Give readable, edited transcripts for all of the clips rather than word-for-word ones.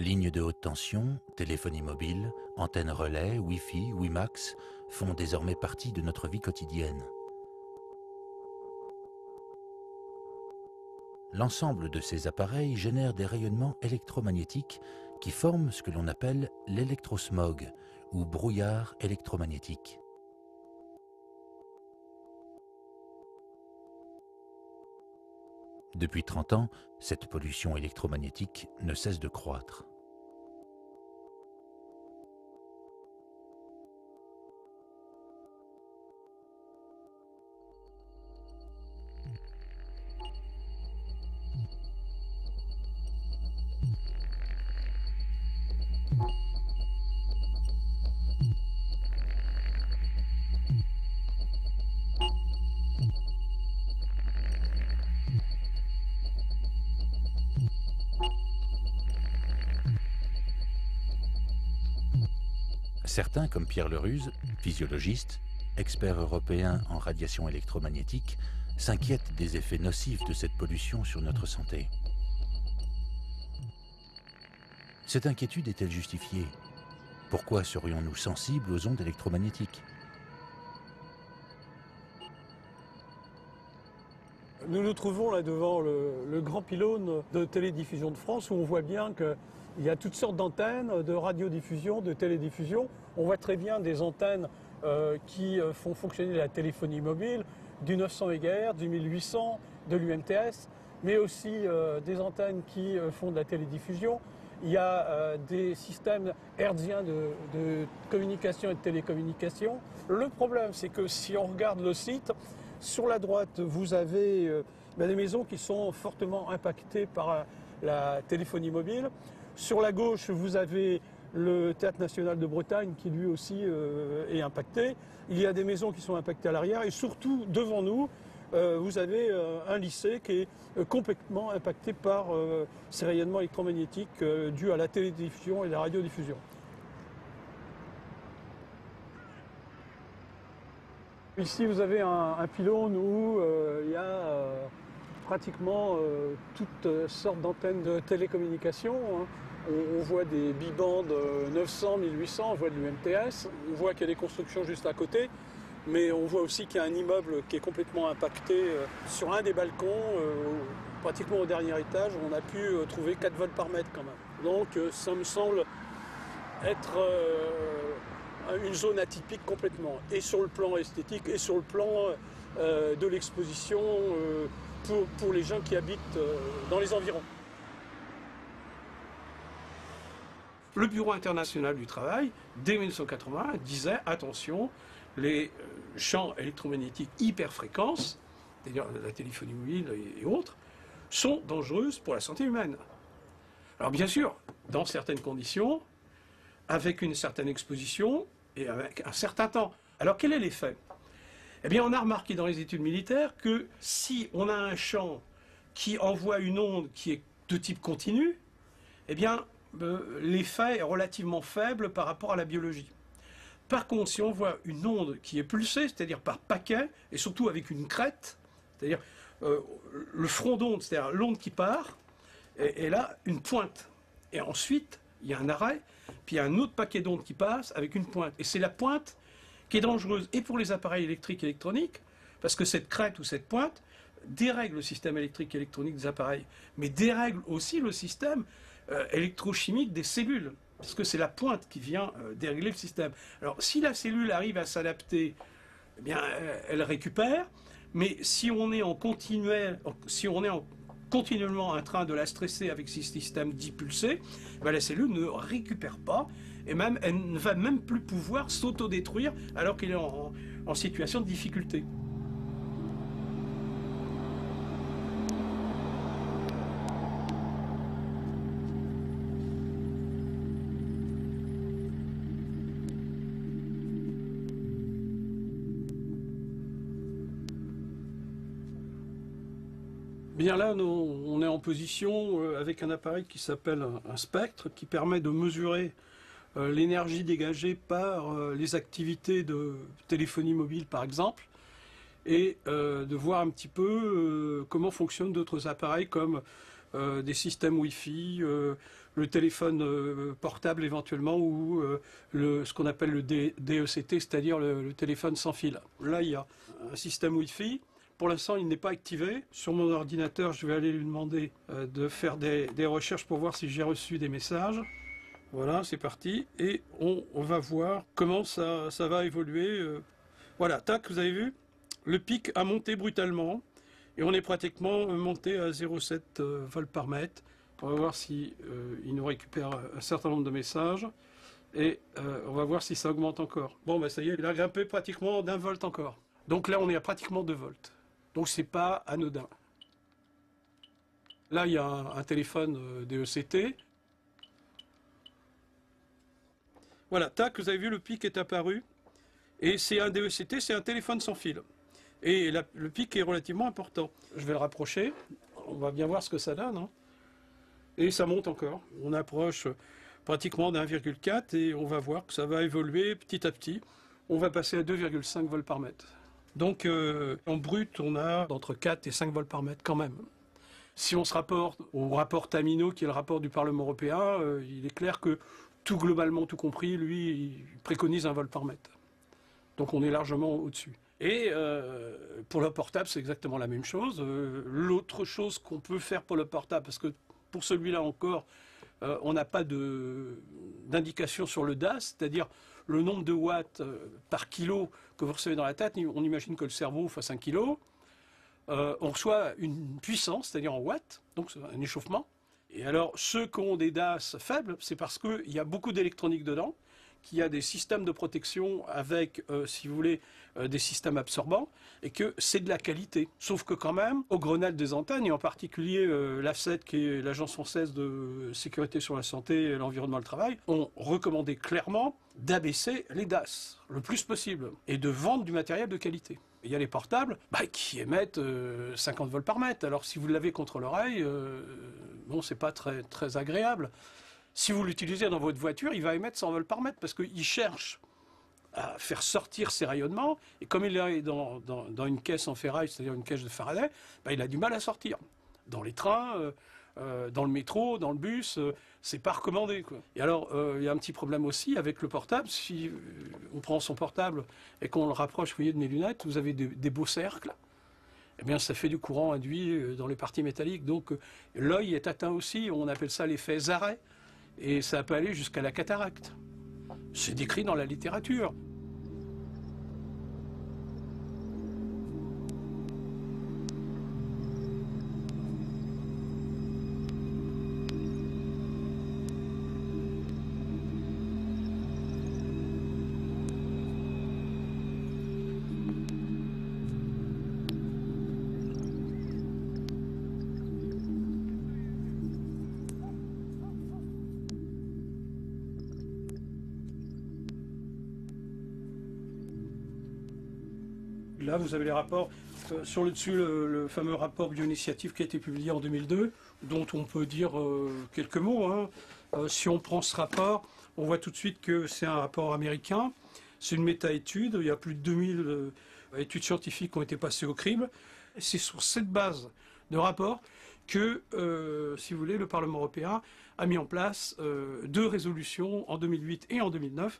Lignes de haute tension, téléphonie mobile, antennes relais, Wi-Fi, WiMAX font désormais partie de notre vie quotidienne. L'ensemble de ces appareils génère des rayonnements électromagnétiques qui forment ce que l'on appelle l'électrosmog ou brouillard électromagnétique. Depuis 30 ans, cette pollution électromagnétique ne cesse de croître. Certains, comme Pierre Leruse, physiologiste, expert européen en radiation électromagnétique, s'inquiètent des effets nocifs de cette pollution sur notre santé. Cette inquiétude est-elle justifiée? Pourquoi serions-nous sensibles aux ondes électromagnétiques? Nous nous trouvons là devant le grand pylône de télédiffusion de France où on voit bien qu'il y a toutes sortes d'antennes de radiodiffusion, de télédiffusion. On voit très bien des antennes qui font fonctionner la téléphonie mobile, du 900 MHz, du 1800, de l'UMTS, mais aussi des antennes qui font de la télédiffusion. Il y a des systèmes hertziens de communication et de télécommunication. Le problème, c'est que si on regarde le site, sur la droite, vous avez des maisons qui sont fortement impactées par la téléphonie mobile. Sur la gauche, vous avez le Théâtre National de Bretagne qui lui aussi est impacté. Il y a des maisons qui sont impactées à l'arrière et surtout devant nous, vous avez un lycée qui est complètement impacté par ces rayonnements électromagnétiques dus à la télédiffusion et la radiodiffusion. Ici, vous avez un pylône où il y a pratiquement toutes sortes d'antennes de télécommunication. On voit des bibandes 900, 1800, on voit de l'UMTS, on voit qu'il y a des constructions juste à côté, mais on voit aussi qu'il y a un immeuble qui est complètement impacté. Sur un des balcons, pratiquement au dernier étage, on a pu trouver 4 volts par mètre quand même. Donc ça me semble être une zone atypique complètement, et sur le plan esthétique et sur le plan de l'exposition pour les gens qui habitent dans les environs. Le Bureau international du travail, dès 1980, disait attention, les champs électromagnétiques hyperfréquences, c'est-à-dire la téléphonie mobile et autres, sont dangereuses pour la santé humaine. Alors bien sûr, dans certaines conditions, avec une certaine exposition et avec un certain temps. Alors quel est l'effet? Eh bien on a remarqué dans les études militaires que si on a un champ qui envoie une onde qui est de type continu, eh bien l'effet est relativement faible par rapport à la biologie. Par contre, si on voit une onde qui est pulsée, c'est-à-dire par paquet, et surtout avec une crête, c'est-à-dire le front d'onde, c'est-à-dire l'onde qui part, et là, une pointe. Et ensuite, il y a un arrêt, puis il y a un autre paquet d'ondes qui passe avec une pointe. Et c'est la pointe qui est dangereuse, et pour les appareils électriques et électroniques, parce que cette crête ou cette pointe dérègle le système électrique et électronique des appareils, mais dérègle aussi le système électrochimique des cellules, parce que c'est la pointe qui vient dérégler le système. Alors si la cellule arrive à s'adapter, eh bien elle récupère, mais si on est continuellement en train de la stresser avec ces systèmes dits pulsés, ben la cellule ne récupère pas, et même elle ne va même plus pouvoir s'autodétruire alors qu'elle est en situation de difficulté. Bien là, on est en position avec un appareil qui s'appelle un spectre, qui permet de mesurer l'énergie dégagée par les activités de téléphonie mobile par exemple, et de voir un petit peu comment fonctionnent d'autres appareils comme des systèmes Wi-Fi, le téléphone portable éventuellement, ou ce qu'on appelle le DECT, c'est-à-dire le téléphone sans fil. Là, il y a un système Wi-Fi. Pour l'instant, il n'est pas activé. Sur mon ordinateur, je vais aller lui demander de faire des recherches pour voir si j'ai reçu des messages. Voilà, c'est parti. Et on va voir comment ça va évoluer. Voilà, tac, vous avez vu? Le pic a monté brutalement. Et on est pratiquement monté à 0,7 volts par mètre. On va voir si il nous récupère un certain nombre de messages. Et on va voir si ça augmente encore. Bon, ben ça y est, il a grimpé pratiquement d'1 volt encore. Donc là, on est à pratiquement 2 volts. Donc c'est pas anodin. Là, il y a un téléphone DECT. Voilà, tac, vous avez vu, le pic est apparu. Et c'est un DECT, c'est un téléphone sans fil. Et le pic est relativement important. Je vais le rapprocher. On va bien voir ce que ça donne. Hein. Et ça monte encore. On approche pratiquement d'1,4 et on va voir que ça va évoluer petit à petit. On va passer à 2,5 volts par mètre. Donc en brut, on a entre 4 et 5 volts par mètre quand même. Si on se rapporte au rapport Tamino, qui est le rapport du Parlement européen, il est clair que tout globalement, tout compris, lui, il préconise 1 volt par mètre. Donc on est largement au-dessus. Et pour le portable, c'est exactement la même chose. L'autre chose qu'on peut faire pour le portable, parce que pour celui-là encore, on n'a pas d'indication sur le DAS, c'est-à-dire le nombre de watts par kilo que vous recevez dans la tête. On imagine que le cerveau fasse 1 kilo. On reçoit une puissance, c'est-à-dire en watts, donc un échauffement. Et alors, ceux qui ont des DAS faibles, c'est parce qu'il y a beaucoup d'électronique dedans, qu'il y a des systèmes de protection avec, si vous voulez, des systèmes absorbants, et que c'est de la qualité. Sauf que quand même, au Grenelle des antennes, et en particulier l'AFSET, qui est l'Agence française de sécurité sur la santé et l'environnement et le travail, ont recommandé clairement d'abaisser les DAS le plus possible, et de vendre du matériel de qualité. Il y a les portables qui émettent 50 volts par mètre. Alors si vous l'avez contre l'oreille, bon, c'est pas très, très agréable. Si vous l'utilisez dans votre voiture, il va émettre 100 volts par mètre parce qu'il cherche à faire sortir ses rayonnements. Et comme il est dans une caisse en ferraille, c'est-à-dire une caisse de Faraday, il a du mal à sortir. Dans les trains, dans le métro, dans le bus, c'est pas recommandé, quoi. Et alors, il y a un petit problème aussi avec le portable. Si on prend son portable et qu'on le rapproche, vous voyez, de mes lunettes, vous avez des beaux cercles. Eh bien, ça fait du courant induit dans les parties métalliques. Donc, l'œil est atteint aussi. On appelle ça l'effet Zaret. Et ça peut aller jusqu'à la cataracte. C'est décrit dans la littérature. Là, vous avez les rapports. Sur le dessus, le fameux rapport bioinitiative qui a été publié en 2002, dont on peut dire quelques mots. Hein. Si on prend ce rapport, on voit tout de suite que c'est un rapport américain. C'est une méta-étude. Il y a plus de 2000 études scientifiques qui ont été passées au crible. C'est sur cette base de rapport que, si vous voulez, le Parlement européen a mis en place 2 résolutions en 2008 et en 2009.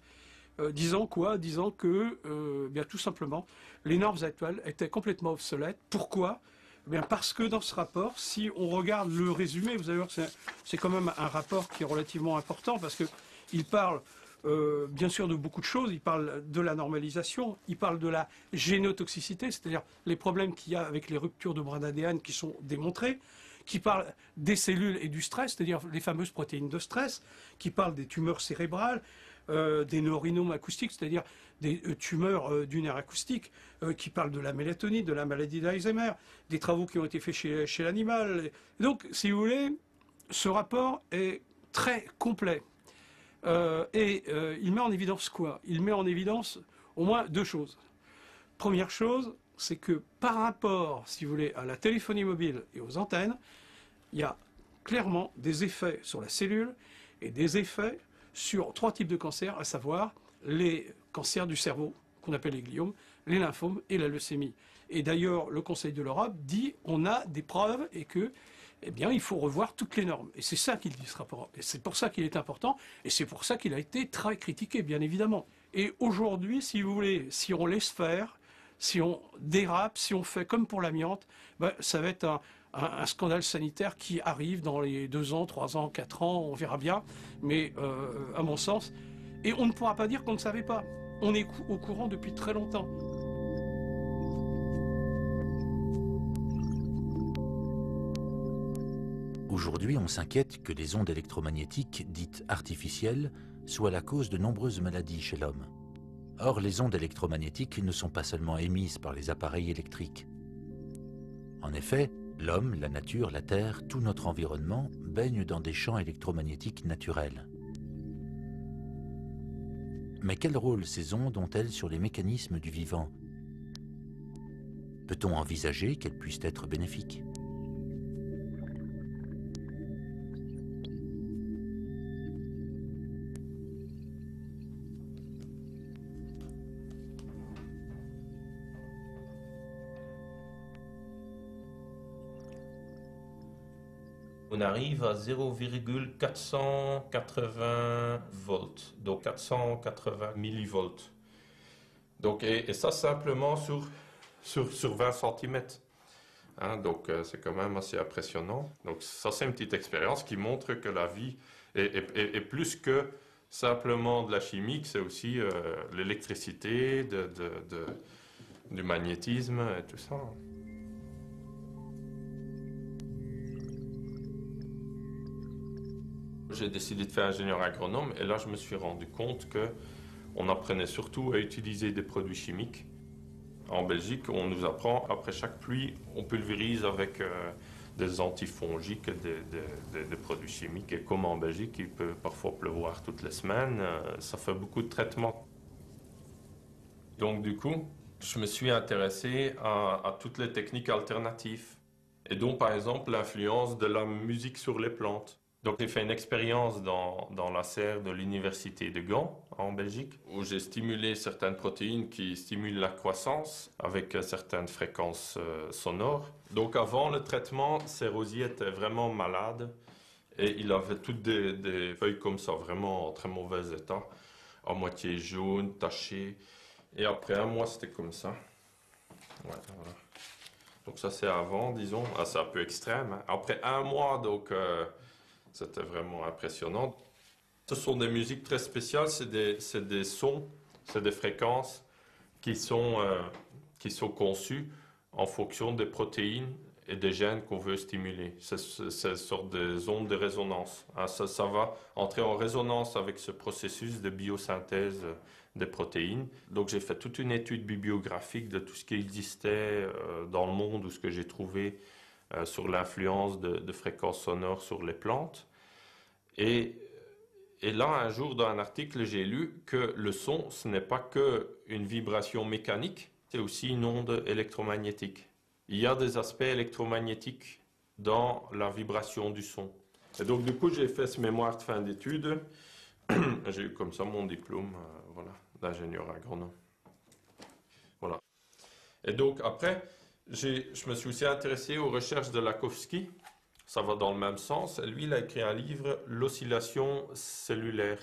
Disant quoi? Disant que, bien tout simplement, les normes actuelles étaient complètement obsolètes. Pourquoi? Bien parce que dans ce rapport, si on regarde le résumé, vous allez voir que c'est quand même un rapport qui est relativement important parce qu'il parle bien sûr de beaucoup de choses. Il parle de la normalisation, il parle de la génotoxicité, c'est-à-dire les problèmes qu'il y a avec les ruptures de brins d'ADN qui sont démontrés, qui parle des cellules et du stress, c'est-à-dire les fameuses protéines de stress, qui parle des tumeurs cérébrales, des neurinomes acoustiques, c'est-à-dire des tumeurs du nerf acoustique, qui parlent de la mélatonine, de la maladie d'Alzheimer, des travaux qui ont été faits chez l'animal. Donc, si vous voulez, ce rapport est très complet. Il met en évidence quoi? Il met en évidence au moins 2 choses. Première chose, c'est que par rapport, si vous voulez, à la téléphonie mobile et aux antennes, il y a clairement des effets sur la cellule et des effets sur 3 types de cancers, à savoir les cancers du cerveau, qu'on appelle les gliomes, les lymphomes et la leucémie. Et d'ailleurs, le Conseil de l'Europe dit on a des preuves et que eh bien, il faut revoir toutes les normes. Et c'est ça qu'il dit, ce rapport. Et c'est pour ça qu'il est important, et c'est pour ça qu'il a été très critiqué, bien évidemment. Et aujourd'hui, si vous voulez, si on laisse faire, si on dérape, si on fait comme pour l'amiante, ben, ça va être un scandale sanitaire qui arrive dans les 2 ans, 3 ans, 4 ans, on verra bien. Mais à mon sens, et on ne pourra pas dire qu'on ne savait pas. On est au courant depuis très longtemps. Aujourd'hui, on s'inquiète que les ondes électromagnétiques dites artificielles soient la cause de nombreuses maladies chez l'homme. Or, les ondes électromagnétiques ne sont pas seulement émises par les appareils électriques. En effet, l'homme, la nature, la Terre, tout notre environnement baigne dans des champs électromagnétiques naturels. Mais quel rôle ces ondes ont-elles sur les mécanismes du vivant? Peut-on envisager qu'elles puissent être bénéfiques? On arrive à 0,480 volts, donc 480 millivolts. Donc, et ça simplement sur 20 cm. Hein, donc c'est quand même assez impressionnant. Donc ça c'est une petite expérience qui montre que la vie est plus que simplement de la chimie, c'est aussi l'électricité, du magnétisme et tout ça. J'ai décidé de faire ingénieur agronome et là je me suis rendu compte qu'on apprenait surtout à utiliser des produits chimiques. En Belgique, on nous apprend, après chaque pluie, on pulvérise avec des antifongiques, des produits chimiques. Et comme en Belgique, il peut parfois pleuvoir toutes les semaines, ça fait beaucoup de traitements. Donc du coup, je me suis intéressé à toutes les techniques alternatives. Et donc par exemple, l'influence de la musique sur les plantes. Donc j'ai fait une expérience dans la serre de l'université de Gand, en Belgique, où j'ai stimulé certaines protéines qui stimulent la croissance avec certaines fréquences sonores. Donc avant le traitement, ces rosiers étaient vraiment malades et il avait toutes des feuilles comme ça, vraiment en très mauvais état, à moitié jaune, tachées. Et après un mois, c'était comme ça. Ouais, voilà. Donc ça c'est avant, disons. Ah, c'est un peu extrême, hein. Après un mois, donc... c'était vraiment impressionnant. Ce sont des musiques très spéciales, c'est des sons, c'est des fréquences qui sont conçues en fonction des protéines et des gènes qu'on veut stimuler. C'est une sorte de ondes de résonance. Hein, ça va entrer en résonance avec ce processus de biosynthèse des protéines. Donc j'ai fait toute une étude bibliographique de tout ce qui existait dans le monde ou ce que j'ai trouvé sur l'influence de fréquences sonores sur les plantes. Et là, un jour, dans un article, j'ai lu que le son, ce n'est pas qu'une vibration mécanique, c'est aussi une onde électromagnétique. Il y a des aspects électromagnétiques dans la vibration du son. Et donc, du coup, j'ai fait ce mémoire de fin d'études. J'ai eu comme ça mon diplôme voilà, d'ingénieur agronome. Voilà. Et donc, après... je me suis aussi intéressé aux recherches de Lakhovsky. Ça va dans le même sens. Lui, il a écrit un livre, L'oscillation cellulaire.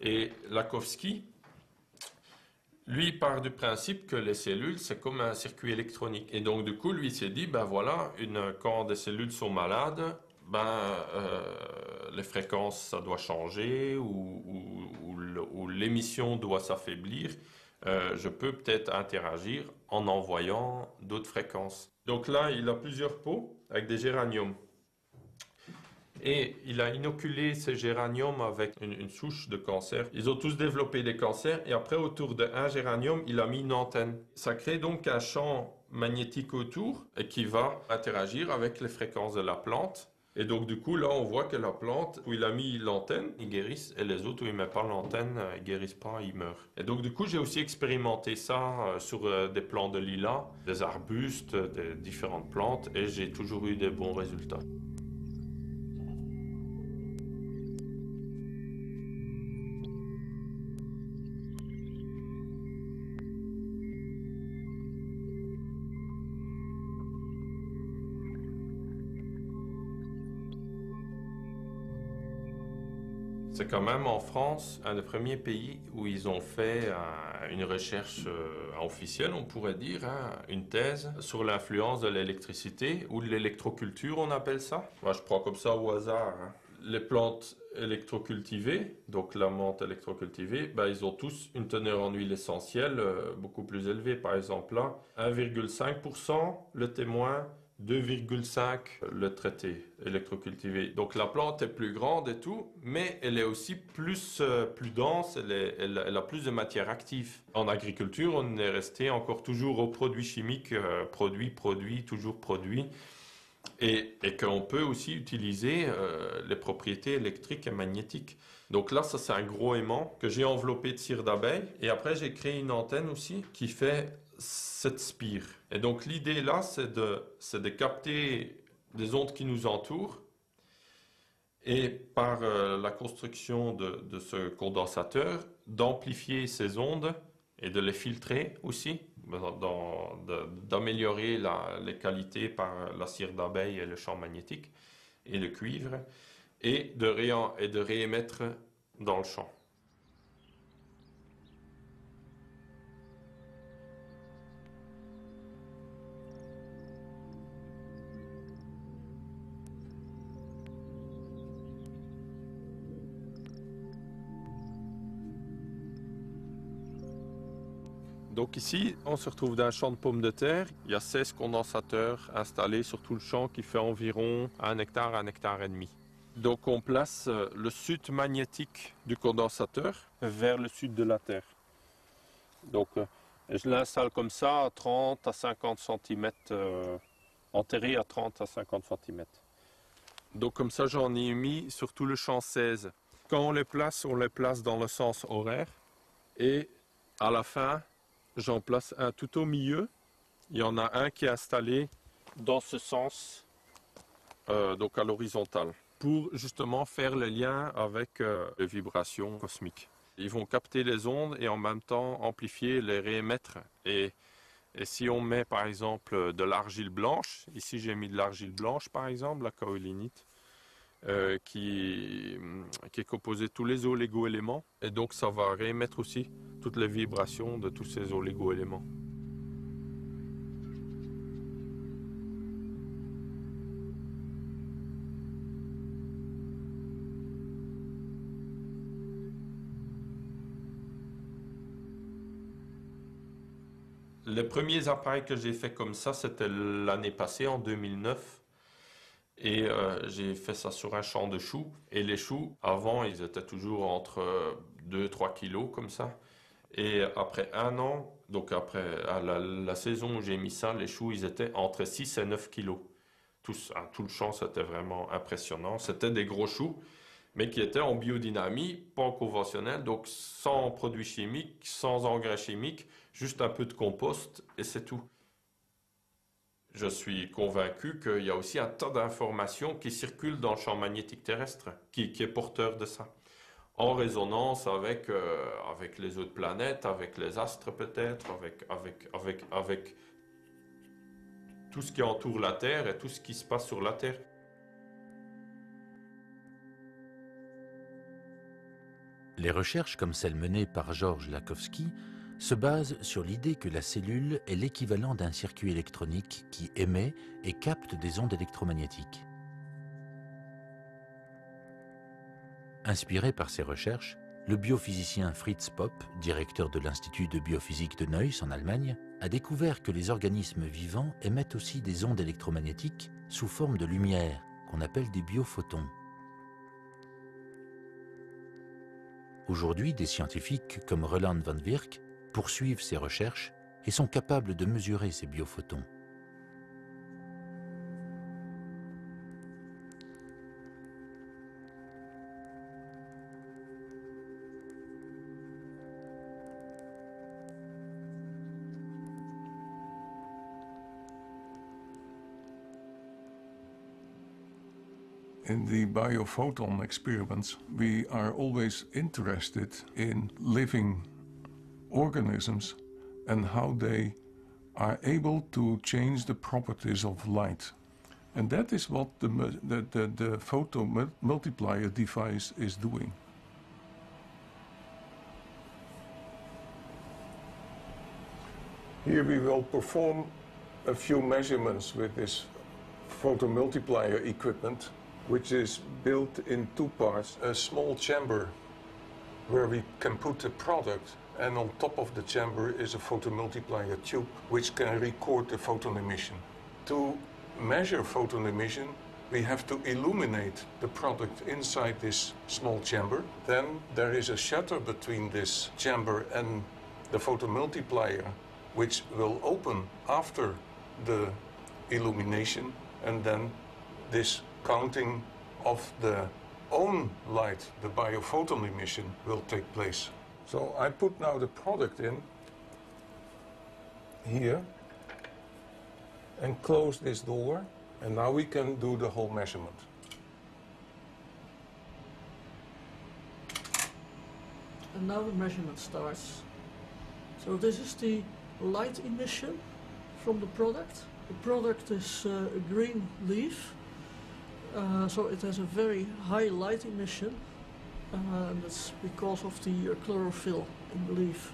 Et Lakhovsky, lui, part du principe que les cellules, c'est comme un circuit électronique. Et donc, du coup, lui, il s'est dit, ben voilà, quand des cellules sont malades, les fréquences, ça doit changer ou l'émission doit s'affaiblir. Je peux peut-être interagir en envoyant d'autres fréquences. Donc là, il a plusieurs pots avec des géraniums. Et il a inoculé ces géraniums avec une souche de cancer. Ils ont tous développé des cancers et après, autour d'un géranium, il a mis une antenne. Ça crée donc un champ magnétique autour et qui va interagir avec les fréquences de la plante. Et donc, du coup, là, on voit que la plante, où il a mis l'antenne, ils guérissent, et les autres, où il ne met pas l'antenne, ils guérissent pas, ils meurent. Et donc, du coup, j'ai aussi expérimenté ça sur des plants de lilas, des arbustes, des différentes plantes, et j'ai toujours eu des bons résultats. C'est quand même en France un des premiers pays où ils ont fait une recherche officielle, on pourrait dire, hein, une thèse sur l'influence de l'électricité ou de l'électroculture, on appelle ça. Moi, je prends comme ça au hasard, hein. Les plantes électrocultivées, donc la menthe électrocultivée, ben, ils ont tous une teneur en huile essentielle beaucoup plus élevée. Par exemple, là, 1,5% le témoin, 2,5 le traité électrocultivé. Donc la plante est plus grande et tout, mais elle est aussi plus dense, elle a plus de matière active. En agriculture, on est resté encore toujours aux produits chimiques, toujours produit. Et qu'on peut aussi utiliser les propriétés électriques et magnétiques. Donc là, ça c'est un gros aimant que j'ai enveloppé de cire d'abeille. Et après, j'ai créé une antenne aussi qui fait 7 spires. Et donc l'idée là, c'est de capter des ondes qui nous entourent. Et par la construction de ce condensateur, d'amplifier ces ondes et de les filtrer aussi, d'améliorer les qualités par la cire d'abeille et le champ magnétique et le cuivre, et de réémettre dans le champ. Donc ici, on se retrouve dans un champ de pommes de terre. Il y a 16 condensateurs installés sur tout le champ qui fait environ 1 hectare, 1 hectare et demi. Donc on place le sud magnétique du condensateur vers le sud de la terre. Donc je l'installe comme ça à 30 à 50 cm, enterré à 30 à 50 cm. Donc comme ça j'en ai mis sur tout le champ 16. Quand on les place dans le sens horaire. Et à la fin, j'en place un tout au milieu. Il y en a un qui est installé dans ce sens, donc à l'horizontale, pour justement faire le lien avec les vibrations cosmiques. Ils vont capter les ondes et en même temps amplifier, les réémettre. Et si on met par exemple de l'argile blanche, ici j'ai mis de l'argile blanche par exemple, la kaolinite, qui est composée de tous les oligo-éléments. Et donc ça va réémettre aussi toutes les vibrations de tous ces oligo-éléments. Les premiers appareils que j'ai fait comme ça, c'était l'année passée, en 2009. Et j'ai fait ça sur un champ de choux. Et les choux, avant, ils étaient toujours entre 2-3 kilos, comme ça. Et après 1 an, donc après à la saison où j'ai mis ça, les choux, ils étaient entre 6 et 9 kilos. Tout le champ, c'était vraiment impressionnant. C'était des gros choux, mais qui étaient en biodynamie, pas conventionnelle, donc sans produits chimiques, sans engrais chimiques, juste un peu de compost et c'est tout. Je suis convaincu qu'il y a aussi un tas d'informations qui circulent dans le champ magnétique terrestre, qui est porteur de ça. En résonance avec les autres planètes, avec les astres peut-être, avec tout ce qui entoure la Terre et tout ce qui se passe sur la Terre. Les recherches comme celles menées par Georges Lakhovsky se basent sur l'idée que la cellule est l'équivalent d'un circuit électronique qui émet et capte des ondes électromagnétiques. Inspiré par ces recherches, le biophysicien Fritz Popp, directeur de l'Institut de biophysique de Neuss en Allemagne, a découvert que les organismes vivants émettent aussi des ondes électromagnétiques sous forme de lumière, qu'on appelle des biophotons. Aujourd'hui, des scientifiques comme Roland van Virk poursuivent ces recherches et sont capables de mesurer ces biophotons. In the biophoton experiments, we are always interested in living organisms and how they are able to change the properties of light. And that is what the photo multiplier device is doing. Here we will perform a few measurements with this photomultiplier equipment, which is built in two parts. A small chamber where we can put the product, and on top of the chamber is a photomultiplier tube which can record the photon emission. To measure photon emission, we have to illuminate the product inside this small chamber. Then there is a shutter between this chamber and the photomultiplier, which will open after the illumination, and then this counting of the own light, the biophoton emission, will take place. So I put now the product in here and close this door, and now we can do the whole measurement. And now the measurement starts. So this is the light emission from the product. The product is a green leaf, so it has a very high light emission, and that's because of the chlorophyll in the leaf.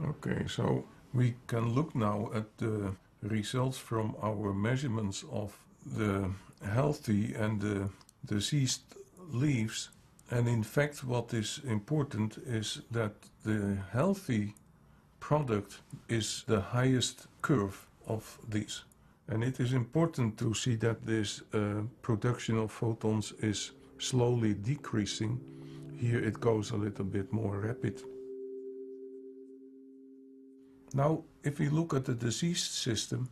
Okay, so we can look now at the results from our measurements of the healthy and the diseased leaves. And in fact, what is important is that the healthy product is the highest curve of these. And it is important to see that this production of photons is slowly decreasing. Here it goes a little bit more rapid. Now, if we look at the diseased system,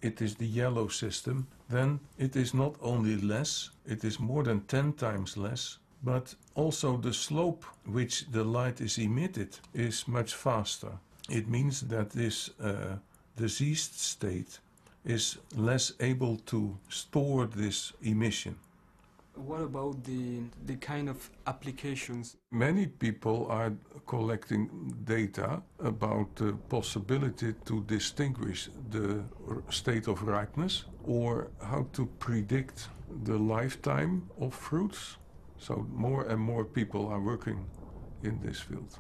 it is the yellow system, then it is not only less, it is more than 10 times less, but also the slope which the light is emitted is much faster. It means that this diseased state is less able to store this emission. What about the kind of applications? Many people are collecting data about the possibility to distinguish the state of ripeness or how to predict the lifetime of fruits. So more and more people are working in this field.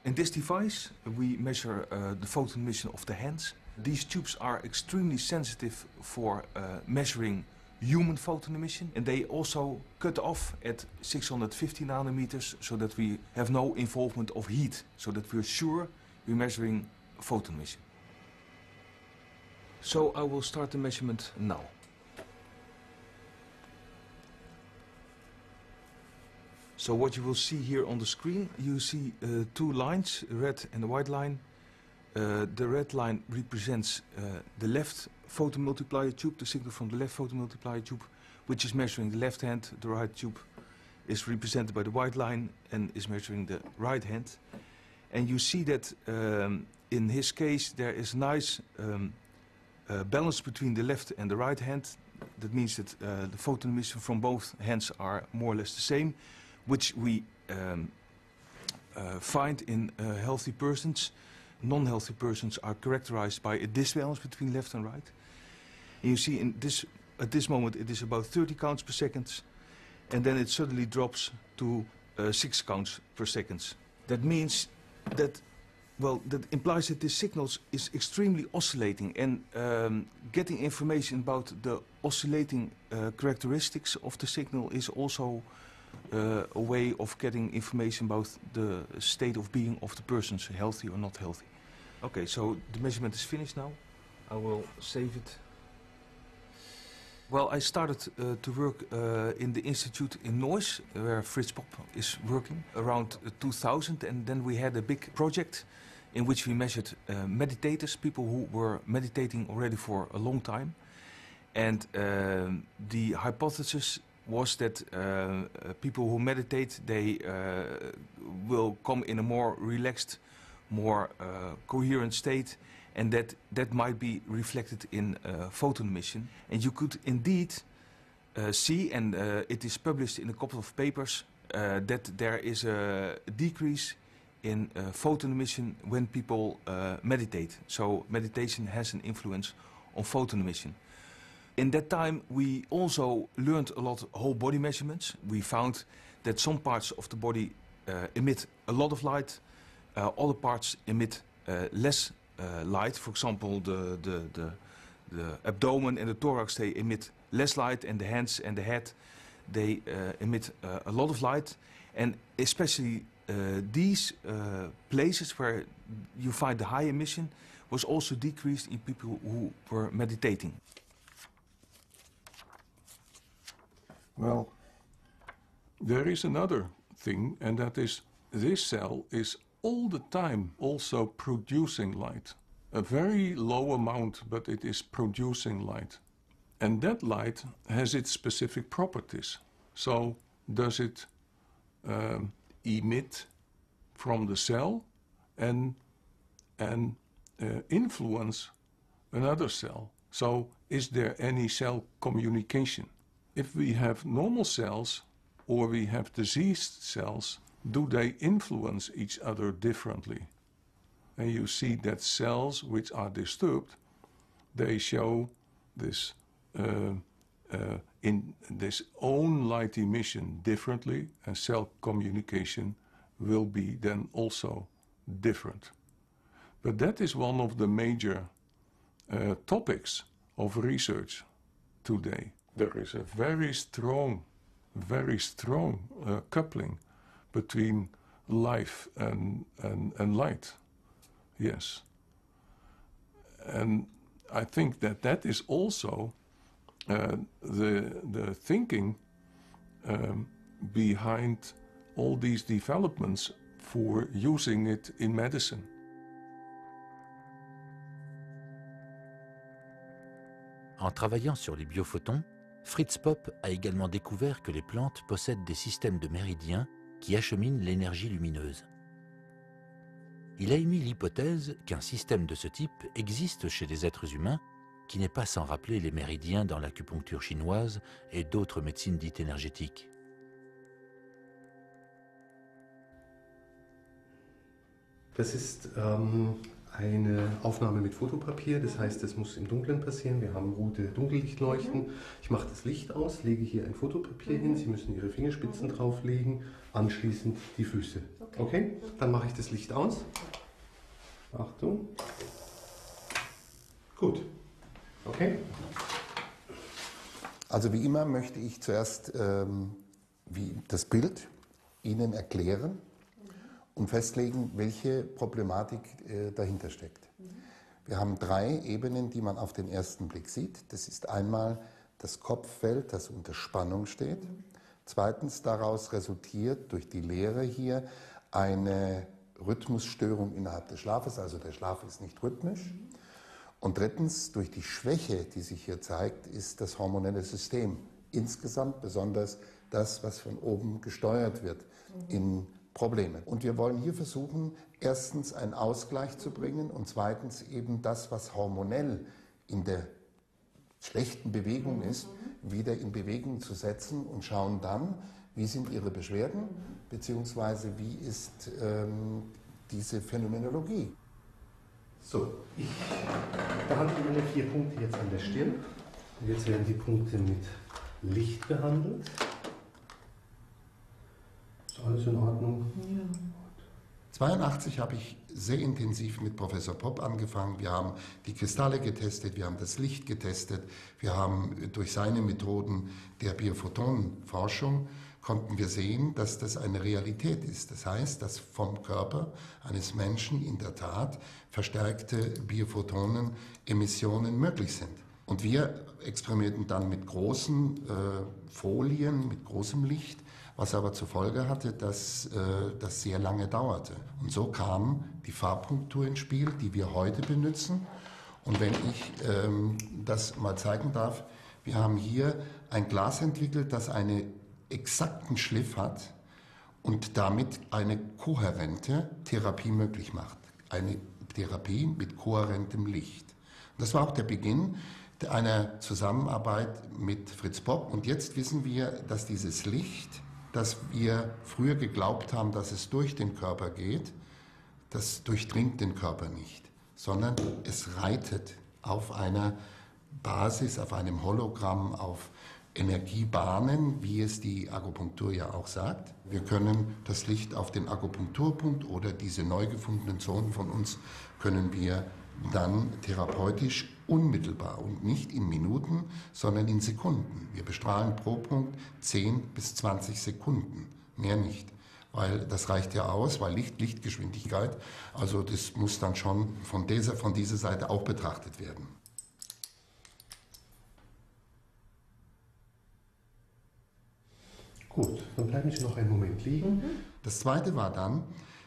In this device, we measure the photon emission of the hands. These tubes are extremely sensitive for measuring human photon emission, and they also cut off at 650 nanometers so that we have no involvement of heat, so that we're sure we're measuring photon emission. So I will start the measurement now. So what you will see here on the screen, you see two lines, a red and a white line. The red line represents the left photomultiplier tube, the signal from the left photomultiplier tube, which is measuring the left hand. The right tube is represented by the white line and is measuring the right hand. And you see that in his case there is a nice balance between the left and the right hand. That means that the photon emission from both hands are more or less the same, which we find in healthy persons. Non-healthy persons are characterized by a disbalance between left and right. And you see at this moment it is about 30 counts per second, and then it suddenly drops to 6 counts per second. That means that, well, that implies that this signal is extremely oscillating, and getting information about the oscillating characteristics of the signal is also a way of getting information about the state of being of the persons, healthy or not healthy. Okay, so the measurement is finished now. I will save it. Well, I started to work in the institute in Neuss, where Frits Pop is working, around 2000, and then we had a big project in which we measured meditators, people who were meditating already for a long time. And the hypothesis was that people who meditate, they will come in a more relaxed, more coherent state, and that might be reflected in photon emission. And you could indeed see, and it is published in a couple of papers, that there is a decrease in photon emission when people meditate. So meditation has an influence on photon emission. In that time, we also learned a lot of whole body measurements. We found that some parts of the body emit a lot of light, other parts emit less light. For example, the abdomen and the thorax, they emit less light, and the hands and the head, they emit a lot of light. And especially these places where you find the high emission was also decreased in people who were meditating. Well, there is another thing, and that is this cell is all the time also producing light. A very low amount, but it is producing light. And that light has its specific properties. So does it emit from the cell and influence another cell? So is there any cell communication? If we have normal cells or we have diseased cells, do they influence each other differently? And you see that cells which are disturbed, they show this in this own light emission differently, and cell communication will be then also different. But that is one of the major topics of research today. There is a very strong coupling between life and light. Yes. And I think that is also the thinking behind all these developments for using it in medicine. En travaillant sur les biophotons, Fritz Popp a également découvert que les plantes possèdent des systèmes de méridiens qui acheminent l'énergie lumineuse. Il a émis l'hypothèse qu'un système de ce type existe chez les êtres humains, qui n'est pas sans rappeler les méridiens dans l'acupuncture chinoise et d'autres médecines dites énergétiques. Das ist eine Aufnahme mit Fotopapier, das heißt, es muss im Dunkeln passieren. Wir haben rote Dunkellichtleuchten. Ich mache das Licht aus, lege hier ein Fotopapier hin. Sie müssen Ihre Fingerspitzen drauflegen, anschließend die Füße. Okay? Dann mache ich das Licht aus. Achtung. Gut. Okay? Also wie immer möchte ich zuerst das Bild Ihnen erklären und festlegen, welche Problematik dahinter steckt. Wir haben 3 Ebenen, die man auf den ersten Blick sieht. Das ist einmal das Kopffeld, das unter Spannung steht. Zweitens, daraus resultiert durch die Leere hier eine Rhythmusstörung innerhalb des Schlafes, also der Schlaf ist nicht rhythmisch. Und drittens, durch die Schwäche, die sich hier zeigt, ist das hormonelle System insgesamt, besonders das, was von oben gesteuert wird, in Probleme. Und wir wollen hier versuchen, erstens einen Ausgleich zu bringen und zweitens eben das, was hormonell in der schlechten Bewegung ist, wieder in Bewegung zu setzen und schauen dann, wie sind Ihre Beschwerden, beziehungsweise wie ist diese Phänomenologie. So, ich behandle meine 4 Punkte jetzt an der Stirn. Und jetzt werden die Punkte mit Licht behandelt. Ist alles in Ordnung? Ja. 1982 habe ich sehr intensiv mit Professor Popp angefangen. Wir haben die Kristalle getestet, wir haben das Licht getestet, wir haben durch seine Methoden der Biophotonenforschung konnten wir sehen, dass das eine Realität ist. Das heißt, dass vom Körper eines Menschen in der Tat verstärkte Biophotonenemissionen möglich sind. Und wir experimentierten dann mit großen Folien, mit großem Licht, was aber zur Folge hatte, dass das sehr lange dauerte. Und so kam die Farbpunktur ins Spiel, die wir heute benutzen. Und wenn ich das mal zeigen darf, wir haben hier ein Glas entwickelt, das einen exakten Schliff hat und damit eine kohärente Therapie möglich macht. Eine Therapie mit kohärentem Licht. Das war auch der Beginn einer Zusammenarbeit mit Fritz Popp. Und jetzt wissen wir, dass dieses Licht, das wir früher geglaubt haben, dass es durch den Körper geht, das durchdringt den Körper nicht, sondern es reitet auf einer Basis, auf einem Hologramm, auf Energiebahnen, wie es die Akupunktur ja auch sagt. Wir können das Licht auf den Akupunkturpunkt oder diese neu gefundenen Zonen von uns können wir dann therapeutisch unmittelbar und nicht in Minuten, sondern in Sekunden. Wir bestrahlen pro Punkt 10 bis 20 Sekunden, mehr nicht. Weil das reicht ja aus, weil Lichtgeschwindigkeit, also das muss dann schon von dieser Seite auch betrachtet werden. Gut, dann bleiben Sie noch einen Moment liegen. Das Zweite war dann,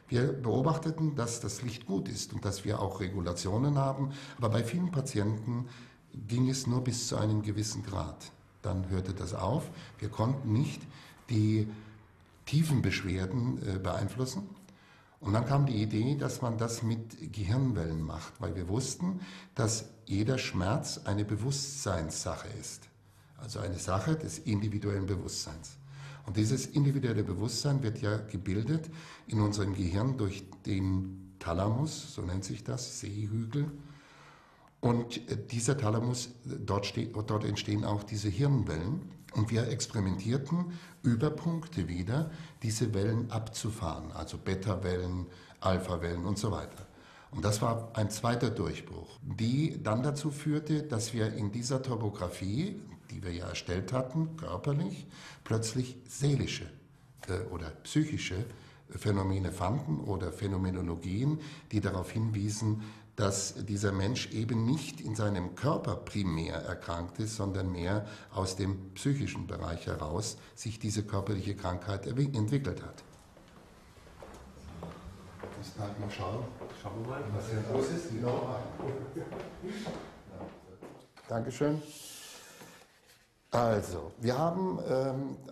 wir beobachteten, dass das Licht gut ist und dass wir auch Regulationen haben, aber bei vielen Patienten ging es nur bis zu einem gewissen Grad. Dann hörte das auf. Wir konnten nicht die tiefen Beschwerden beeinflussen. Und dann kam die Idee, dass man das mit Gehirnwellen macht, weil wir wussten, dass jeder Schmerz eine Bewusstseinssache ist. Also eine Sache des individuellen Bewusstseins. Und dieses individuelle Bewusstsein wird ja gebildet in unserem Gehirn durch den Thalamus, so nennt sich das, Sehhügel. Und dieser Thalamus, dort entstehen auch diese Hirnwellen. Und wir experimentierten über Punkte wieder, diese Wellen abzufahren, also Beta-Wellen, Alpha-Wellen und so weiter. Und das war ein zweiter Durchbruch, die dann dazu führte, dass wir in dieser Topographie, die wir ja erstellt hatten, körperlich, plötzlich seelische oder psychische Phänomene fanden oder Phänomenologien, die darauf hinwiesen, dass dieser Mensch eben nicht in seinem Körper primär erkrankt ist, sondern mehr aus dem psychischen Bereich heraus sich diese körperliche Krankheit entwickelt hat. Mal schauen. Schauen wir mal, was hier los ist. Genau. Dankeschön. Also, wir haben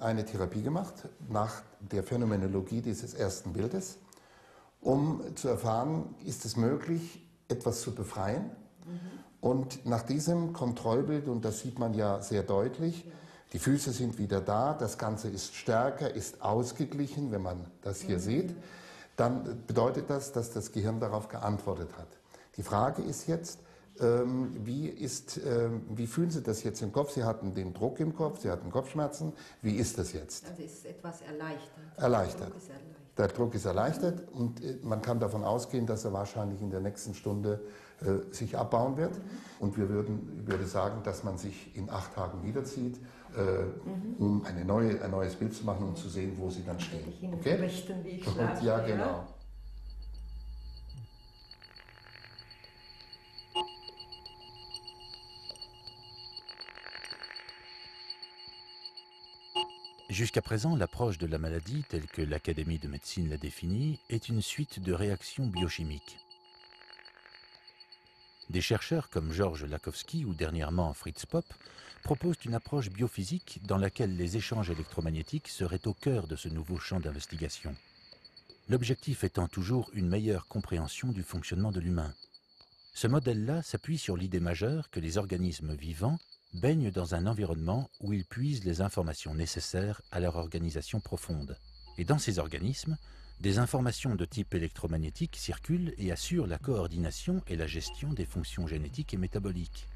eine Therapie gemacht nach der Phänomenologie dieses ersten Bildes, um zu erfahren, ist es möglich, etwas zu befreien. Und nach diesem Kontrollbild, und das sieht man ja sehr deutlich, die Füße sind wieder da, das Ganze ist stärker, ist ausgeglichen, wenn man das hier sieht, dann bedeutet das, dass das Gehirn darauf geantwortet hat. Die Frage ist jetzt, wie fühlen Sie das jetzt im Kopf? Sie hatten den Druck im Kopf, Sie hatten Kopfschmerzen. Wie ist das jetzt? Also es ist etwas erleichtert. Erleichtert. Der Druck ist erleichtert und man kann davon ausgehen, dass er wahrscheinlich in der nächsten Stunde sich abbauen wird. Und ich würde sagen, dass man sich in 8 Tagen wiederzieht, um ein neues Bild zu machen und zu sehen, wo Sie dann stehen. Ich Ihnen berichten, wie ich schlafe. Ja, genau. Jusqu'à présent, l'approche de la maladie, telle que l'Académie de médecine l'a définie, est une suite de réactions biochimiques. Des chercheurs comme Georges Lakhovsky ou dernièrement Fritz Popp proposent une approche biophysique dans laquelle les échanges électromagnétiques seraient au cœur de ce nouveau champ d'investigation. L'objectif étant toujours une meilleure compréhension du fonctionnement de l'humain. Ce modèle-là s'appuie sur l'idée majeure que les organismes vivants baignent dans un environnement où ils puisent les informations nécessaires à leur organisation profonde. Et dans ces organismes, des informations de type électromagnétique circulent et assurent la coordination et la gestion des fonctions génétiques et métaboliques.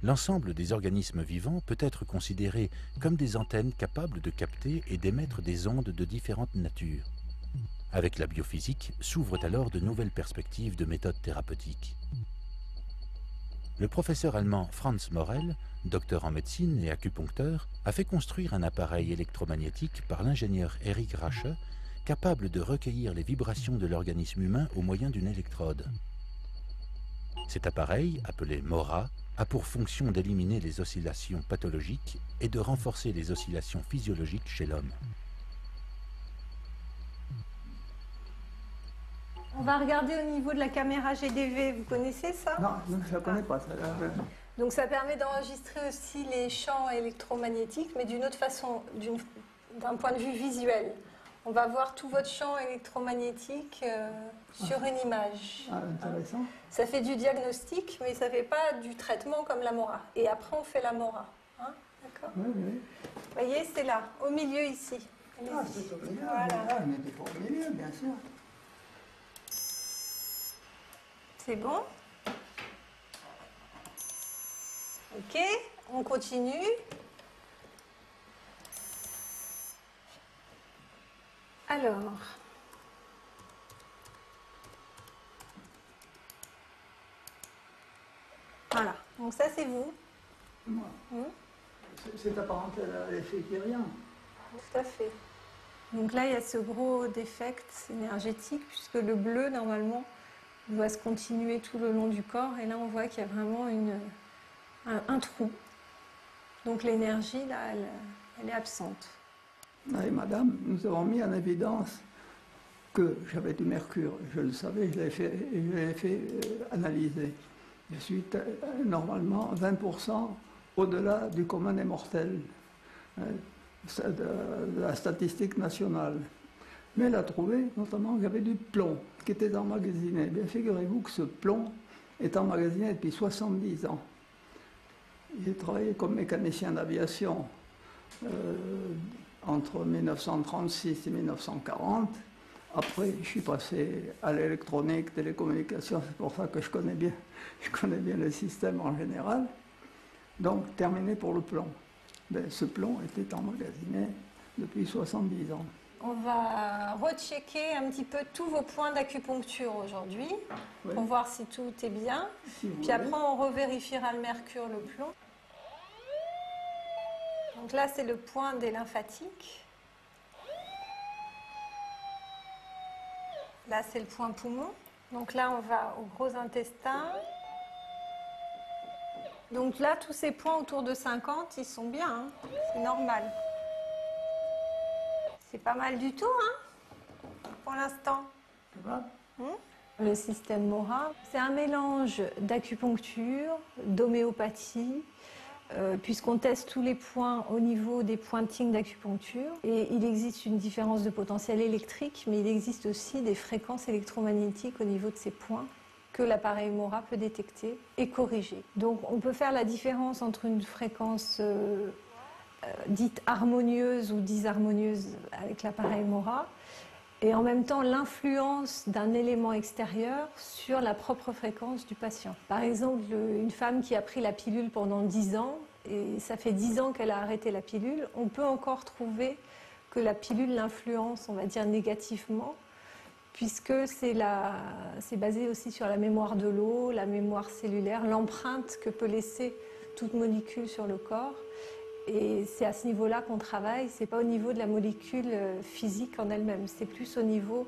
L'ensemble des organismes vivants peut être considéré comme des antennes capables de capter et d'émettre des ondes de différentes natures. Avec la biophysique s'ouvrent alors de nouvelles perspectives de méthodes thérapeutiques. Le professeur allemand Franz Morel, docteur en médecine et acupuncteur, a fait construire un appareil électromagnétique par l'ingénieur Erich Rache, capable de recueillir les vibrations de l'organisme humain au moyen d'une électrode. Cet appareil, appelé MORA, a pour fonction d'éliminer les oscillations pathologiques et de renforcer les oscillations physiologiques chez l'homme. On va regarder au niveau de la caméra GDV, vous connaissez ça? Non, je ne la connais pas. Donc ça permet d'enregistrer aussi les champs électromagnétiques, mais d'une autre façon, d'un point de vue visuel. On va voir tout votre champ électromagnétique sur une image. Ah, intéressant. Ça fait du diagnostic, mais ça ne fait pas du traitement comme la MORA. Et après, on fait la MORA. Hein, d'accord. Oui, oui. Vous voyez, c'est là, au milieu ici. Ah, c'est au milieu. Voilà. Ah, mais il faut au milieu, bien sûr. C'est bon? Ok, on continue. Alors, voilà, donc ça c'est vous. Moi. C'est apparenté à l'effet Kirian. Tout à fait. Donc là, il y a ce gros défect énergétique, puisque le bleu, normalement, doit se continuer tout le long du corps. Et là, on voit qu'il y a vraiment un trou. Donc l'énergie, là, elle est absente. Oui, madame, nous avons mis en évidence que j'avais du mercure. Je le savais, je l'ai fait analyser. Je suis normalement 20% au-delà du commun des mortels, de la statistique nationale. Mais elle a trouvé notamment qu'il y avait du plomb qui était emmagasiné. Bien, figurez-vous que ce plomb est emmagasiné depuis 70 ans. J'ai travaillé comme mécanicien d'aviation entre 1936 et 1940. Après, je suis passé à l'électronique, télécommunications, c'est pour ça que je connais bien le système en général. Donc, terminé pour le plomb. Ben, ce plomb était emmagasiné depuis 70 ans. On va rechecker un petit peu tous vos points d'acupuncture aujourd'hui, pour voir si tout est bien. Puis après, on revérifiera le mercure, le plomb. Donc là, c'est le point des lymphatiques. Là, c'est le point poumon. Donc là, on va au gros intestin. Donc là, tous ces points autour de 50, ils sont bien, hein. C'est normal. C'est pas mal du tout, hein, pour l'instant. Le système MORA, c'est un mélange d'acupuncture, d'homéopathie, puisqu'on teste tous les points au niveau des pointings d'acupuncture. Et il existe une différence de potentiel électrique, mais il existe aussi des fréquences électromagnétiques au niveau de ces points que l'appareil MORA peut détecter et corriger. Donc on peut faire la différence entre une fréquence dite harmonieuse ou disharmonieuse avec l'appareil MORA, et en même temps l'influence d'un élément extérieur sur la propre fréquence du patient. Par exemple, une femme qui a pris la pilule pendant 10 ans, et ça fait 10 ans qu'elle a arrêté la pilule, on peut encore trouver que la pilule l'influence, on va dire, négativement, puisque c'est basé aussi sur la mémoire de l'eau, la mémoire cellulaire, l'empreinte que peut laisser toute molécule sur le corps. Et c'est à ce niveau-là qu'on travaille, c'est pas au niveau de la molécule physique en elle-même, c'est plus au niveau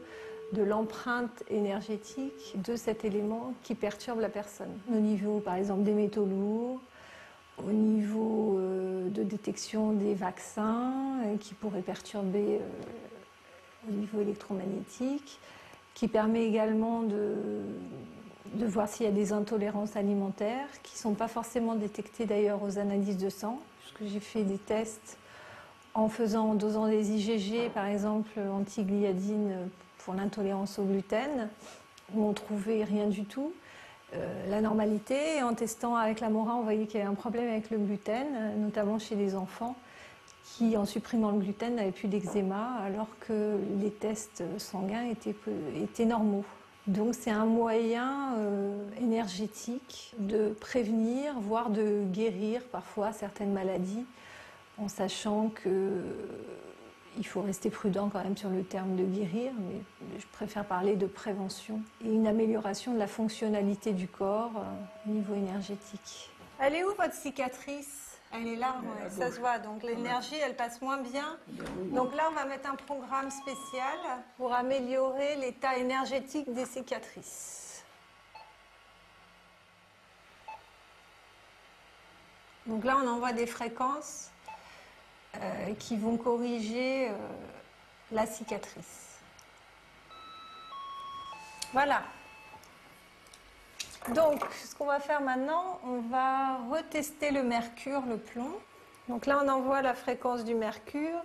de l'empreinte énergétique de cet élément qui perturbe la personne. Au niveau, par exemple, des métaux lourds, au niveau de détection des vaccins qui pourraient perturber au niveau électromagnétique, qui permet également de voir s'il y a des intolérances alimentaires qui ne sont pas forcément détectées d'ailleurs aux analyses de sang. J'ai fait des tests en dosant des IgG, par exemple anti-gliadine pour l'intolérance au gluten, où on ne trouvait rien du tout, la normalité. Et en testant avec la MORA, on voyait qu'il y avait un problème avec le gluten, notamment chez les enfants qui, en supprimant le gluten, n'avaient plus d'eczéma, alors que les tests sanguins étaient normaux. Donc c'est un moyen énergétique de prévenir, voire de guérir parfois certaines maladies, en sachant qu'il faut rester prudent quand même sur le terme de guérir, mais je préfère parler de prévention et une amélioration de la fonctionnalité du corps au niveau énergétique. Elle est où votre cicatrice ? Elle est là, ouais, ça se voit. Donc l'énergie, elle passe moins bien. Donc là, on va mettre un programme spécial pour améliorer l'état énergétique des cicatrices. Donc là, on envoie des fréquences qui vont corriger la cicatrice. Voilà. Donc, ce qu'on va faire maintenant, on va retester le mercure, le plomb. Donc là, on envoie la fréquence du mercure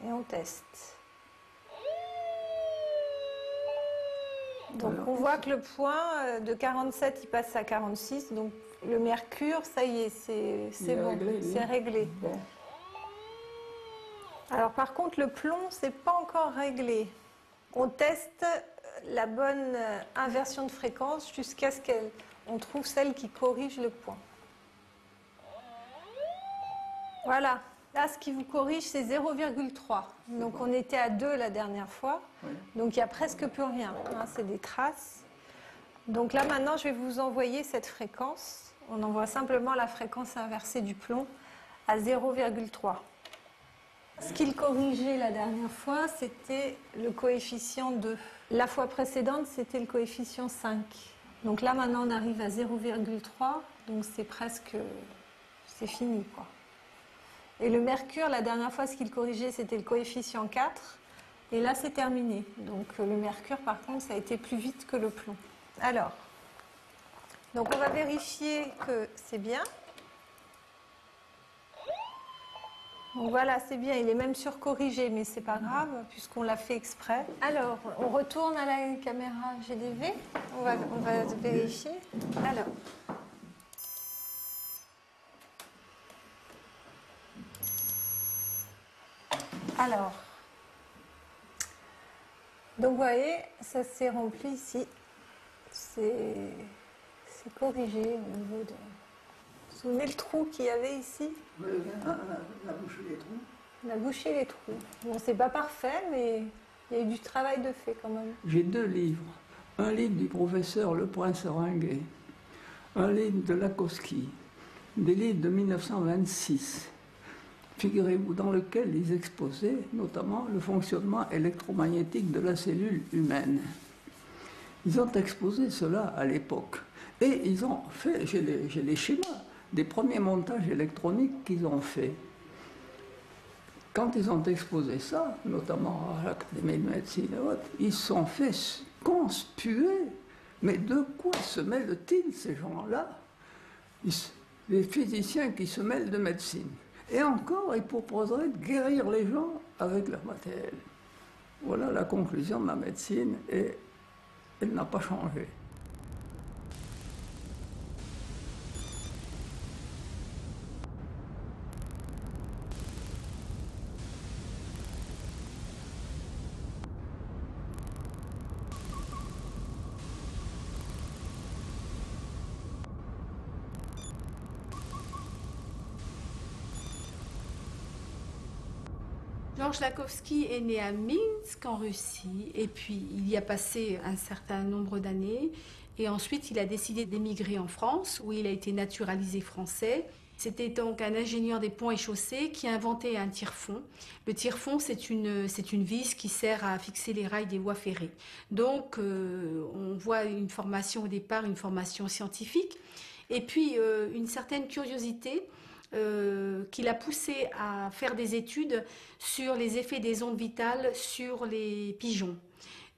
et on teste. Donc on voit que le point de 47, il passe à 46. Donc le mercure, ça y est, c'est bon, c'est réglé. Bon. Alors par contre, le plomb, c'est pas encore réglé. On teste la bonne inversion de fréquence jusqu'à ce qu'on trouve celle qui corrige le point. Voilà. Là, ce qui vous corrige, c'est 0,3. Donc, on était à 2 la dernière fois. Oui. Donc, il n'y a presque plus rien. Hein, c'est des traces. Donc là, maintenant, je vais vous envoyer cette fréquence. On envoie simplement la fréquence inversée du plomb à 0,3. Ce qu'il corrigeait la dernière fois, c'était le coefficient 2. La fois précédente, c'était le coefficient 5. Donc là, maintenant, on arrive à 0,3. Donc, c'est presque... c'est fini, quoi. Et le mercure, la dernière fois, ce qu'il corrigeait, c'était le coefficient 4. Et là, c'est terminé. Donc le mercure, par contre, ça a été plus vite que le plomb. Alors, donc on va vérifier que c'est bien. Donc voilà, c'est bien. Il est même surcorrigé, mais c'est pas grave, puisqu'on l'a fait exprès. Alors, on retourne à la caméra GDV. On va vérifier. Alors, donc vous voyez, ça s'est rempli ici, c'est corrigé au niveau de... Vous vous souvenez le trou qu'il y avait ici? Oui, la boucher les trous. La boucher les trous. Bon, c'est pas parfait, mais il y a eu du travail de fait quand même. J'ai 2 livres. Un livre du professeur Le Prince Ringuet, un livre de Lakowski, des livres de 1926. Figurez-vous, dans lequel ils exposaient notamment le fonctionnement électromagnétique de la cellule humaine. Ils ont exposé cela à l'époque. Et ils ont fait, j'ai les schémas, des premiers montages électroniques qu'ils ont faits. Quand ils ont exposé ça, notamment à l'Académie de médecine et autres, ils se sont fait conspuer. Mais de quoi se mêlent-ils, ces gens-là? Les physiciens qui se mêlent de médecine. Et encore, ils proposeraient de guérir les gens avec leur matériel. Voilà la conclusion de la médecine, et elle n'a pas changé. Georges Lakowski est né à Minsk, en Russie, et puis il y a passé un certain nombre d'années. Et ensuite, il a décidé d'émigrer en France, où il a été naturalisé français. C'était donc un ingénieur des ponts et chaussées qui a inventé un tire-fond. Le tire-fond, c'est une vis qui sert à fixer les rails des voies ferrées. Donc, on voit une formation au départ, une formation scientifique, et puis une certaine curiosité qui l'a poussé à faire des études sur les effets des ondes vitales sur les pigeons.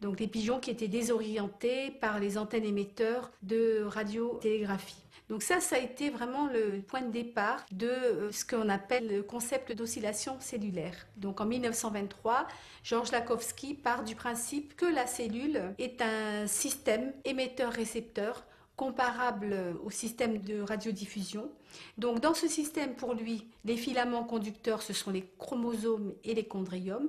Donc les pigeons qui étaient désorientés par les antennes émetteurs de radiotélégraphie. Donc ça a été vraiment le point de départ de ce qu'on appelle le concept d'oscillation cellulaire. Donc en 1923, Georges Lakowski part du principe que la cellule est un système émetteur-récepteur comparable au système de radiodiffusion. Donc dans ce système, pour lui, les filaments conducteurs, ce sont les chromosomes et les chondriomes.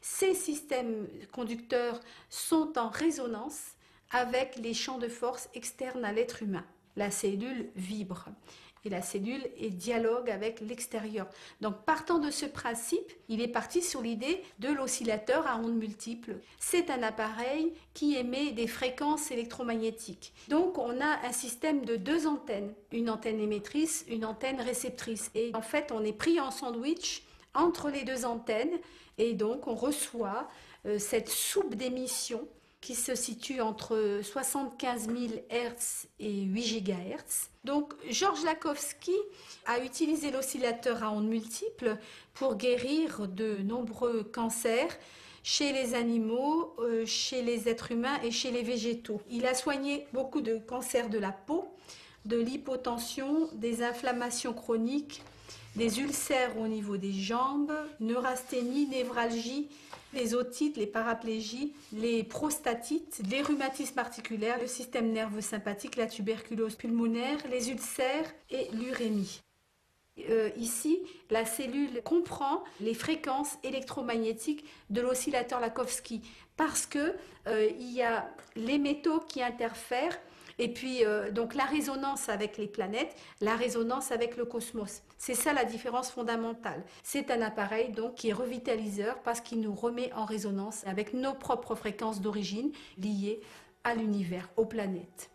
Ces systèmes conducteurs sont en résonance avec les champs de force externes à l'être humain. La cellule vibre et la cellule est dialogue avec l'extérieur. Donc partant de ce principe, il est parti sur l'idée de l'oscillateur à ondes multiples. C'est un appareil qui émet des fréquences électromagnétiques. Donc on a un système de 2 antennes, une antenne émettrice, une antenne réceptrice. Et en fait, on est pris en sandwich entre les 2 antennes et donc on reçoit cette soupe d'émission qui se situe entre 75 000 Hz et 8 GHz. Donc, Georges Lakowski a utilisé l'oscillateur à ondes multiples pour guérir de nombreux cancers chez les animaux, chez les êtres humains et chez les végétaux. Il a soigné beaucoup de cancers de la peau, de l'hypotension, des inflammations chroniques, des ulcères au niveau des jambes, neurasthénie, névralgie, les otites, les paraplégies, les prostatites, les rhumatismes articulaires, le système nerveux sympathique, la tuberculose pulmonaire, les ulcères et l'urémie. Ici, la cellule comprend les fréquences électromagnétiques de l'oscillateur Lakhovsky parce que il y a les métaux qui interfèrent et puis donc la résonance avec les planètes, la résonance avec le cosmos. C'est ça la différence fondamentale. C'est un appareil donc qui est revitaliseur parce qu'il nous remet en résonance avec nos propres fréquences d'origine liées à l'univers, aux planètes.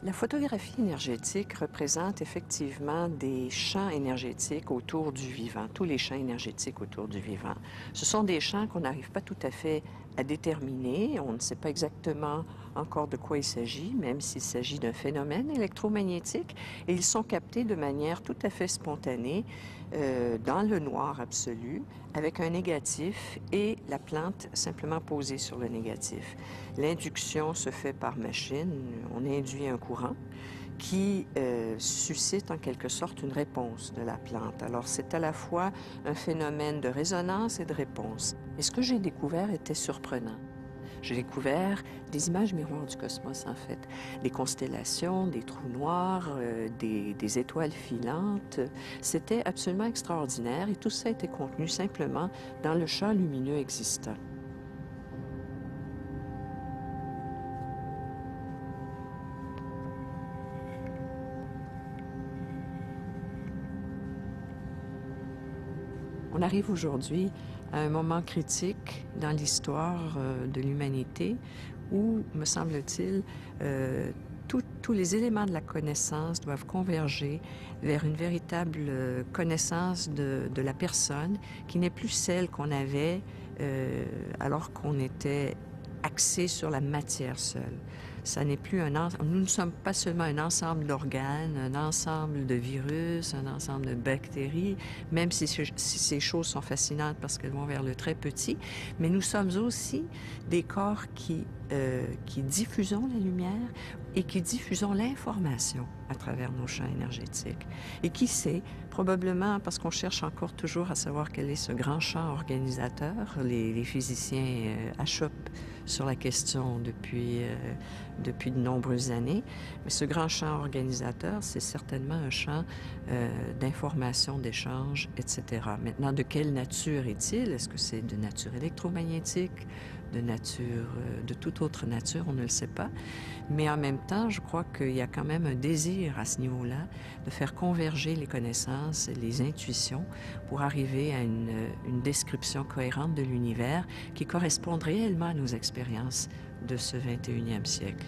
La photographie énergétique représente effectivement des champs énergétiques autour du vivant, tous les champs énergétiques autour du vivant. Ce sont des champs qu'on n'arrive pas tout à fait à déterminer. On ne sait pas exactement encore de quoi il s'agit, même s'il s'agit d'un phénomène électromagnétique, et ils sont captés de manière tout à fait spontanée dans le noir absolu, avec un négatif et la plante simplement posée sur le négatif. L'induction se fait par machine, on induit un courant qui suscite en quelque sorte une réponse de la plante. Alors c'est à la fois un phénomène de résonance et de réponse. Et ce que j'ai découvert était surprenant. J'ai découvert des images miroirs du cosmos, en fait. Des constellations, des trous noirs, des étoiles filantes. C'était absolument extraordinaire et tout ça était contenu simplement dans le champ lumineux existant. On arrive aujourd'hui à un moment critique dans l'histoire de l'humanité où, me semble-t-il, tous les éléments de la connaissance doivent converger vers une véritable connaissance de la personne qui n'est plus celle qu'on avait alors qu'on était axé sur la matière seule. Ça n'est plus nous ne sommes pas seulement un ensemble d'organes, un ensemble de virus, un ensemble de bactéries, même si ces choses sont fascinantes parce qu'elles vont vers le très petit, mais nous sommes aussi des corps qui diffusons la lumière et qui diffusons l'information à travers nos champs énergétiques. Et qui sait, probablement parce qu'on cherche encore toujours à savoir quel est ce grand champ organisateur, les physiciens achoppent sur la question depuis de nombreuses années, mais ce grand champ organisateur, c'est certainement un champ d'information, d'échange, etc. Maintenant, de quelle nature est-il? Est-ce que c'est de nature électromagnétique, de toute autre nature, on ne le sait pas. Mais en même temps, je crois qu'il y a quand même un désir à ce niveau-là de faire converger les connaissances, les intuitions pour arriver à une description cohérente de l'univers qui corresponde réellement à nos expériences de ce 21e siècle.